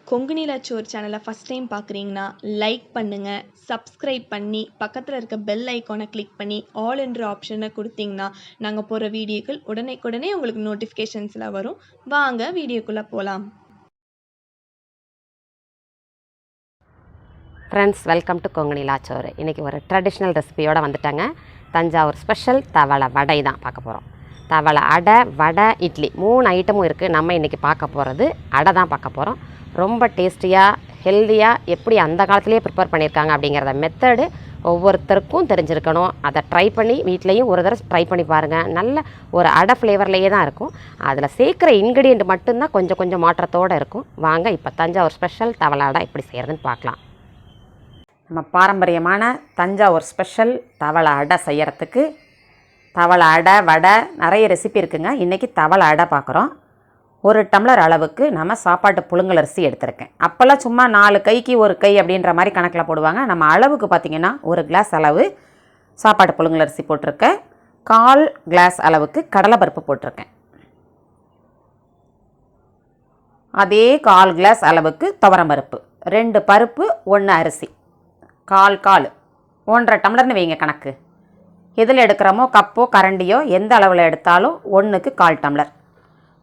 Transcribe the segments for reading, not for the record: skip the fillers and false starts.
கொங்கு நிலா சோறு சேனலை first time பார்க்குறீங்கன்னா லைக் பண்ணுங்கள், சப்ஸ்கிரைப் பண்ணி பக்கத்தில் இருக்க பெல் ஐக்கானை கிளிக் பண்ணி ஆல் என்ற ஆப்ஷனை கொடுத்தீங்கன்னா நாங்கள் போகிற வீடியோக்கள் உடனே உங்களுக்கு நோட்டிஃபிகேஷன்ஸில் வரும். வாங்க வீடியோக்குள்ளே போகலாம். ஃப்ரெண்ட்ஸ், வெல்கம் டு கொங்கு நிலா சோறு. இன்றைக்கி ஒரு ட்ரெடிஷ்னல் ரெசிபியோடு வந்துட்டாங்க. தஞ்சாவூர் ஸ்பெஷல் தவளை வடை தான் பார்க்க போகிறோம். தவளை அடை, வடை, இட்லி 3 ஐட்டமும் இருக்குது. நம்ம இன்றைக்கி பார்க்க போகிறது அடை தான் பார்க்க போகிறோம். ரொம்ப டேஸ்டியாக, ஹெல்த்தியாக எப்படி அந்த காலத்துலேயே ப்ரிப்பேர் பண்ணியிருக்காங்க அப்படிங்கிறத மெத்தடு ஒவ்வொருத்தருக்கும் தெரிஞ்சிருக்கணும். அதை ட்ரை பண்ணி வீட்லேயும் ஒரு தடவை ட்ரை பண்ணி பாருங்கள். நல்ல ஒரு அடை ஃப்ளேவர்லேயே தான் இருக்கும். அதில் சேர்க்குற இன்க்ரீடியண்ட் மட்டும்தான் கொஞ்சம் மாற்றத்தோடு இருக்கும். வாங்க இப்போ தஞ்சாவூர் ஸ்பெஷல் தவளை அடை எப்படி செய்கிறதுன்னு பார்க்கலாம். நம்ம பாரம்பரியமான தஞ்சாவூர் ஸ்பெஷல் தவளை அடை செய்கிறதுக்கு தவளை அடை, வடை நிறைய ரெசிபி இருக்குங்க. இன்றைக்கி தவளை அடை பார்க்குறோம். 1 டம்ளர் அளவுக்கு நம்ம சாப்பாட்டு புழுங்கல் அரிசி எடுத்திருக்கேன். அப்போல்லாம் சும்மா 4 கைக்கு 1 கை அப்படின்ற மாதிரி கணக்கில் போடுவாங்க. நம்ம அளவுக்கு பார்த்திங்கன்னா 1 கிளாஸ் அளவு சாப்பாட்டு புழுங்கல் அரிசி போட்டிருக்கேன். 1/4 கிளாஸ் அளவுக்கு கடலை பருப்பு போட்டிருக்கேன். அதே 1/4 கிளாஸ் அளவுக்கு துவரம் பருப்பு, 2 பருப்பு 1 அரிசி, 1/4 1/2 டம்ளர்னு வைங்க கணக்கு. எதில் எடுக்கிறோமோ கப்போ கரண்டியோ எந்த அளவில் எடுத்தாலும் 1க்கு 1/4 டம்ளர்.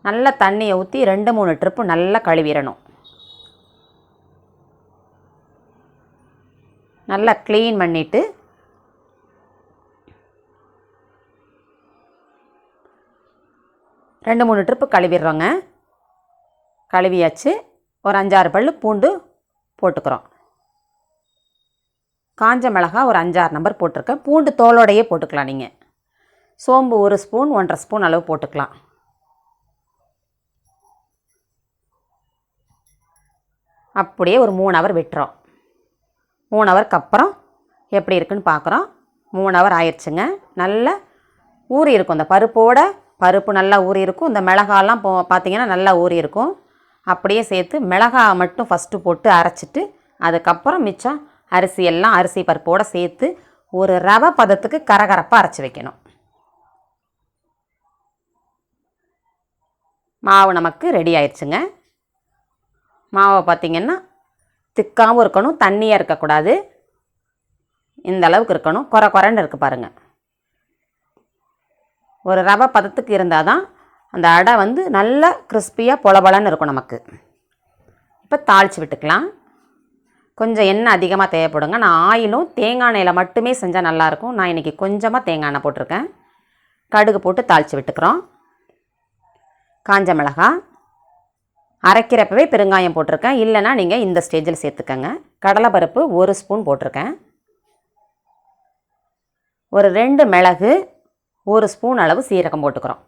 நல்லா தண்ணியை ஊற்றி 2-3 ட்ரிப்பு நல்லா கழுவிடணும். நல்லா க்ளீன் பண்ணிவிட்டு ரெண்டு 3 ட்ரிப்பு கழுவிடுறோங்க. கழுவியாச்சு. ஒரு 5-6 பல்லு பூண்டு போட்டுக்கிறோம். காஞ்ச மிளகாய் ஒரு 5-6 நம்பர் போட்டிருக்கேன். பூண்டு தோலோடையே போட்டுக்கலாம். நீங்கள் சோம்பு 1 ஸ்பூன் 1/2 ஸ்பூன் அளவு போட்டுக்கலாம். அப்படியே ஒரு 3 ஹவர் விட்டுறோம். 3 ஹவருக்கு அப்புறம் எப்படி இருக்குன்னு பார்க்குறோம். 3 ஹவர் ஆயிடுச்சுங்க. நல்லா ஊறி இருக்கும். இந்த பருப்பு நல்லா ஊறி இருக்கும். இந்த மிளகாலாம் பார்த்திங்கன்னா நல்லா ஊறி இருக்கும். அப்படியே சேர்த்து மிளகாய் மட்டும் ஃபஸ்ட்டு போட்டு அரைச்சிட்டு அதுக்கப்புறம் மிச்சம் அரிசி பருப்போடு சேர்த்து ஒரு ரவை பதத்துக்கு கரகரப்பாக அரைச்சி வைக்கணும். மாவு நமக்கு ரெடி ஆயிடுச்சுங்க. மாவை பார்த்திங்கன்னா திக்காகவும் இருக்கணும், தண்ணியாக இருக்கக்கூடாது. இந்த அளவுக்கு இருக்கணும். குறைன்னு இருக்குது பாருங்கள். ஒரு ரவை பதத்துக்கு இருந்தால் தான் அந்த அடை வந்து நல்லா கிறிஸ்பியாக பொலபலன்னு இருக்கும் நமக்கு. இப்போ தாளித்து விட்டுக்கலாம். கொஞ்சம் எண்ணெய் அதிகமாக தேவைப்படுங்க. நான் ஆயிலும் தேங்காய் எண்ணெயில் மட்டுமே செஞ்சால் நல்லாயிருக்கும். நான் இன்றைக்கி கொஞ்சமாக தேங்காய் எண்ணெய் போட்டிருக்கேன். கடுகு போட்டு தாளித்து விட்டுக்கிறோம். காஞ்ச மிளகாய், அரைக்கிறப்பவே பெருங்காயம் போட்டிருக்கேன். இல்லைனா நீங்கள் இந்த ஸ்டேஜில் சேர்த்துக்கங்க. கடலைப்பருப்பு 1 ஸ்பூன் போட்டிருக்கேன். ஒரு 2 மிளகு, 1 ஸ்பூன் அளவு சீரகம் போட்டுக்கிறோம்.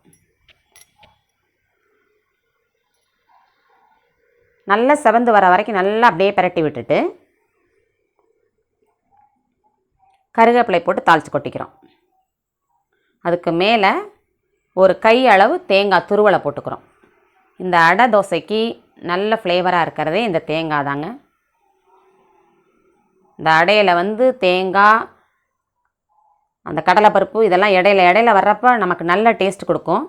நல்லா செவந்து வர வரைக்கும் நல்லா அப்படியே பிரட்டி விட்டுட்டு கருவேப்பிலை போட்டு தாளித்து கொட்டிக்கிறோம். அதுக்கு மேலே ஒரு கை அளவு தேங்காய் துருவலை போட்டுக்கிறோம். இந்த அடை தோசைக்கு நல்ல ஃப்ளேவராக இருக்கிறதே இந்த தேங்காய் தாங்க. இந்த அடையில் வந்து தேங்காய், அந்த கடலைப்பருப்பு இதெல்லாம் இடையில வர்றப்போ நமக்கு நல்ல டேஸ்ட் கொடுக்கும்.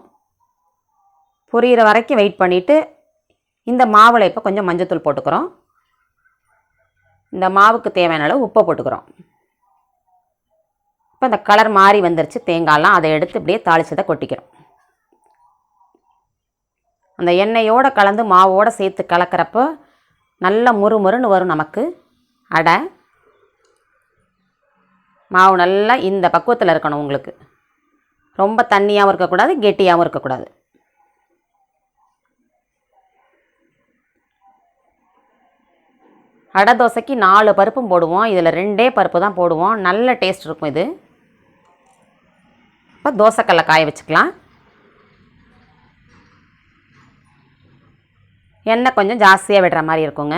பொரியிற வரைக்கும் வெயிட் பண்ணிவிட்டு இந்த மாவில் இப்போ கொஞ்சம் மஞ்சத்தூள் போட்டுக்கிறோம். இந்த மாவுக்கு தேவையான அளவு உப்பை போட்டுக்கிறோம். இப்போ இந்த கலர் மாறி வந்துருச்சு தேங்காயெலாம். அதை எடுத்து இப்படியே தாளிச்சதை கொட்டிக்கிறோம். அந்த எண்ணெயோடு கலந்து மாவோடு சேர்த்து கலக்கிறப்போ நல்ல முறுமுறுன்னு வரும் நமக்கு அடை. மாவு நல்லா இந்த பக்குவத்தில் இருக்கணும் உங்களுக்கு. ரொம்ப தண்ணியாகவும் இருக்கக்கூடாது, கெட்டியாகவும் இருக்கக்கூடாது. அடை தோசைக்கு 4 பருப்பும் போடுவோம். இதில் 2 பருப்பு தான் போடுவோம். நல்ல டேஸ்ட் இருக்கும் இது. இப்போ தோசைக்கல்லை காய வச்சுக்கலாம். எண்ணெய் கொஞ்சம் ஜாஸ்தியாக விடுற மாதிரி இருக்குங்க.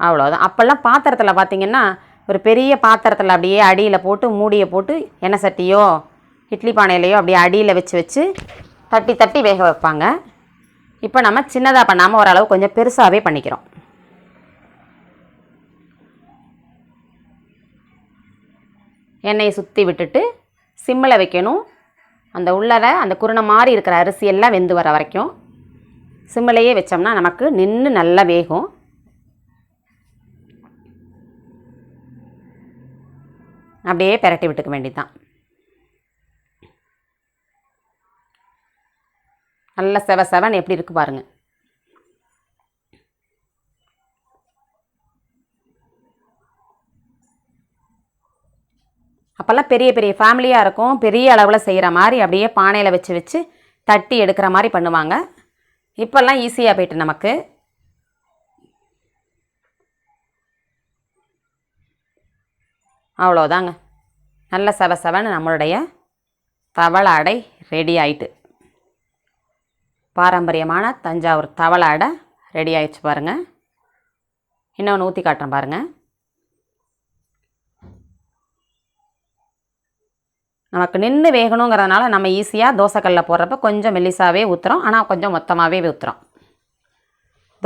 அவ்வளோதான். அப்போல்லாம் பாத்திரத்தில் பார்த்திங்கன்னா ஒரு பெரிய பாத்திரத்தில் அப்படியே அடியில் போட்டு மூடியை போட்டு எண்ணெய் சட்டியோ இட்லி பானையிலையோ அப்படியே அடியில் வச்சு தட்டி வேக வைப்பாங்க. இப்போ நம்ம சின்னதாக பண்ணாமல் ஓரளவு கொஞ்சம் பெருசாகவே பண்ணிக்கிறோம். எண்ணெயை சுற்றி விட்டுட்டு சிம்மில் வைக்கணும். அந்த உள்ளர அந்த குருணை மாதிரி இருக்கிற அரிசி எல்லாம் வெந்து வர வரைக்கும் சிம்மிலேயே வச்சோம்னா நமக்கு நின்று நல்லா வேகும். அப்படியே பெரட்டி விட்டுக்க வேண்டியதுதான். நல்ல செவ செவன் எப்படி இருக்குது பாருங்கள். அப்போல்லாம் பெரிய பெரிய ஃபேமிலியாக இருக்கும், பெரிய அளவில் செய்கிற மாதிரி அப்படியே பானையில் வச்சு வச்சு தட்டி எடுக்கிற மாதிரி பண்ணுவாங்க. இப்போல்லாம் ஈஸியாக போய்ட்டு நமக்கு. அவ்வளோதாங்க, நல்ல செவ செவன்னு நம்மளுடைய தவளை அடை ரெடி ஆயிட்டு. பாரம்பரியமான தஞ்சாவூர் தவளை அடை ரெடி ஆயிடுச்சு பாருங்கள். இன்னொன்று ஊற்றி காட்டுறேன் பாருங்கள். நமக்கு நின்று வேகணுங்கிறதுனால நம்ம ஈஸியாக தோசைக்கல்லில் போடுறப்ப கொஞ்சம் மெல்லிசாவே ஊற்றுறோம், ஆனால் கொஞ்சம் மொத்தமாகவே ஊற்றுறோம்.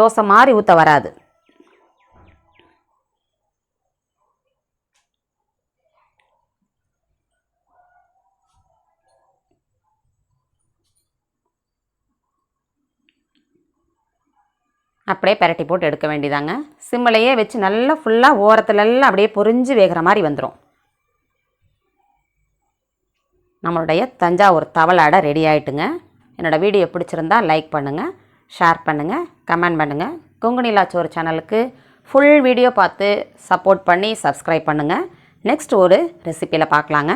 தோசை மாதிரி ஊற்ற வராது. அப்படியே பெரட்டி போட்டு எடுக்க வேண்டியதாங்க. சிம்மிலையே வச்சு நல்லா ஃபுல்லாக ஓரத்துலலாம் அப்படியே பொரிஞ்சு வேகிற மாதிரி வந்துடும். நம்மளுடைய தஞ்சாவூர் தவளை அடை ரெடி ஆகிட்டுங்க. என்னோடய வீடியோ பிடிச்சிருந்தா லைக் பண்ணுங்கள், ஷேர் பண்ணுங்கள், கமெண்ட் பண்ணுங்கள். கொங்கு நிலா சோறு சேனலுக்கு ஃபுல் வீடியோ பார்த்து சப்போர்ட் பண்ணி சப்ஸ்கிரைப் பண்ணுங்கள். நெக்ஸ்ட் ஒரு ரெசிப்பியில் பார்க்கலாங்க.